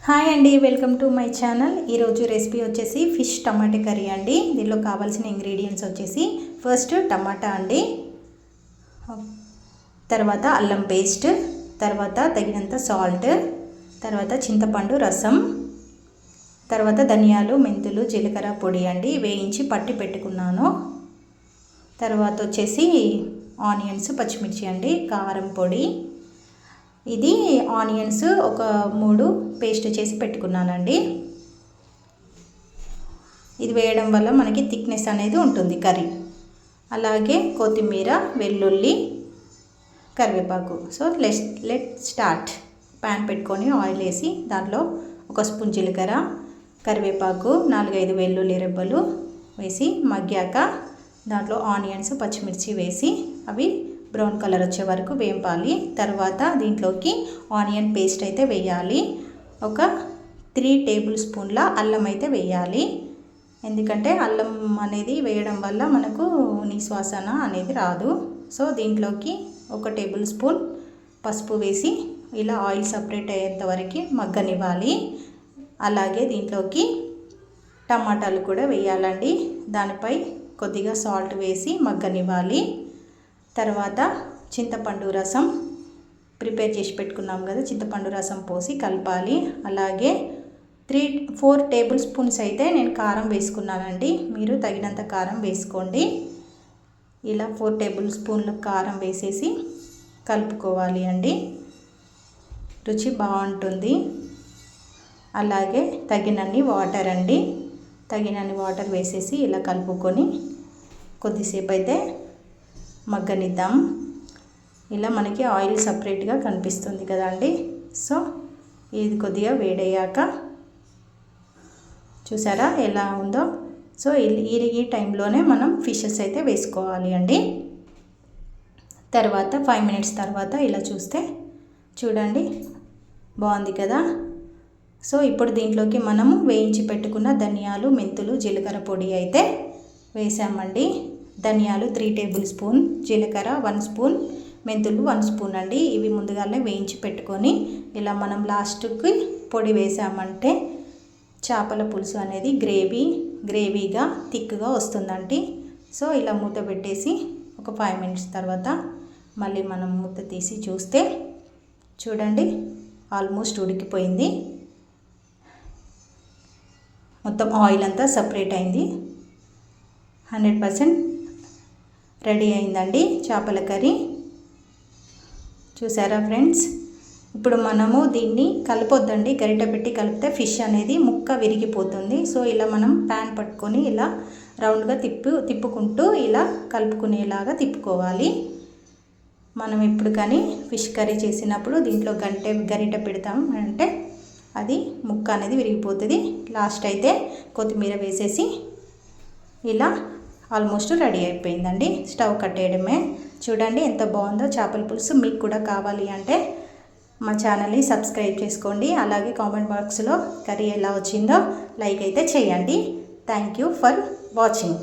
Hi అండి, welcome to my channel. ఈరోజు recipe వచ్చేసి ఫిష్ టమాటా కర్రీ అండి. దీనిలో కావాల్సిన ఇంగ్రీడియంట్స్ వచ్చేసి ఫస్ట్ టమాటా అండి, తర్వాత అల్లం పేస్ట్, తర్వాత తగినంత సాల్ట్, తర్వాత చింతపండు రసం, తర్వాత ధనియాలు, మెంతులు, జీలకర్ర పొడి అండి వేయించి పట్టి పెట్టుకున్నాను. తర్వాత వచ్చేసి ఆనియన్స్, పచ్చిమిర్చి అండి, కారం పొడి, ఇది ఆనియన్స్ ఒక 3 పేస్ట్ చేసి పెట్టుకున్నానండి. ఇది వేయడం వల్ల మనకి థిక్నెస్ అనేది ఉంటుంది కర్రీ. అలాగే కొత్తిమీర, వెల్లుల్లి, కరివేపాకు. So let start. ప్యాన్ పెట్టుకొని ఆయిల్ వేసి దాంట్లో 1 స్పూన్ జీలకర్ర, కరివేపాకు, 4-5 వెల్లుల్లి రెబ్బలు వేసి మగ్గాక దాంట్లో ఆనియన్స్, పచ్చిమిర్చి వేసి అవి బ్రౌన్ కలర్ వచ్చే వరకు వేపాలి. తర్వాత దీంట్లోకి ఆనియన్ పేస్ట్ అయితే వేయాలి. ఒక 3 టేబుల్ స్పూన్ల అల్లం అయితే వేయాలి. ఎందుకంటే అల్లం అనేది వేయడం వల్ల మనకు నిశ్వాసన అనేది రాదు. సో దీంట్లోకి 1 టేబుల్ స్పూన్ పసుపు వేసి ఇలా ఆయిల్ సపరేట్ అయ్యేంత వరకు మగ్గనివ్వాలి. అలాగే దీంట్లోకి టమాటాలు కూడా వేయాలండి. దానిపై కొద్దిగా సాల్ట్ వేసి మగ్గనివ్వాలి. తర్వాత చింతపండు రసం ప్రిపేర్ చేసి పెట్టుకున్నాం కదా, చింతపండు రసం పోసి కలపాలి. అలాగే 3-4 టేబుల్ స్పూన్స్ అయితే నేను కారం వేసుకున్నానండి. మీరు తగినంత కారం వేసుకోండి. ఇలా 4 టేబుల్ స్పూన్ల కారం వేసేసి కలుపుకోవాలి అండి. రుచి బాగుంటుంది. అలాగే తగినన్ని వాటర్ అండి, తగినన్ని వాటర్ వేసేసి ఇలా కలుపుకొని కొద్దిసేపు అయితే మగ్గనిద్దాం. ఇలా మనకి ఆయిల్ సపరేట్గా కనిపిస్తుంది కదండి. సో ఇది కొద్దిగా వేడయ్యాక చూసారా ఎలా ఉందో. సో ఈ టైంలోనే మనం ఫిషెస్ అయితే వేసుకోవాలి అండి. తర్వాత 5 మినిట్స్ తర్వాత ఇలా చూస్తే చూడండి బాగుంది కదా. సో ఇప్పుడు దీంట్లోకి మనము వేయించి పెట్టుకున్న ధనియాలు, మెంతులు, జీలకర్ర పొడి అయితే వేసామండి. ధనియాలు 3 టేబుల్ స్పూన్, జీలకర్ర 1 స్పూన్, మెంతులు 1 స్పూన్ అండి. ఇవి ముందుగానే వేయించి పెట్టుకొని ఇలా మనం లాస్ట్కి పొడి వేసామంటే చేపల పులుసు అనేది గ్రేవీగా థిక్గా వస్తుందండి. సో ఇలా మూత పెట్టేసి ఒక 5 మినిట్స్ తర్వాత మళ్ళీ మనం మూత తీసి చూస్తే చూడండి ఆల్మోస్ట్ ఉడికిపోయింది. మొత్తం ఆయిల్ అంతా సపరేట్ అయింది. 100% రెడీ అయిందండి చేపల కర్రీ. చూసారా ఫ్రెండ్స్. ఇప్పుడు మనము దీన్ని కలపొద్దండి, గరిట పెట్టి కలిపితే ఫిష్ అనేది ముక్క విరిగిపోతుంది. సో ఇలా మనం ప్యాన్ పట్టుకొని ఇలా రౌండ్గా తిప్పుకుంటూ ఇలా కలుపుకునేలాగా తిప్పుకోవాలి. మనం ఎప్పుడు కానీ ఫిష్ కర్రీ చేసినప్పుడు దీంట్లో గరిట పెడతాం అంటే అది ముక్క అనేది విరిగిపోతుంది. లాస్ట్ అయితే కొత్తిమీర వేసేసి ఇలా ఆల్మోస్ట్ రెడీ అయిపోయిందండి. స్టవ్ కట్టేయడమే. చూడండి ఎంత బాగుందో చేపల పులుసు. మీకు కూడా కావాలి అంటే మా ఛానల్ని సబ్స్క్రైబ్ చేసుకోండి. అలాగే కామెంట్ బాక్స్లో కర్రీ ఎలా వచ్చిందో లైక్ అయితే చేయండి. Thank you for watching.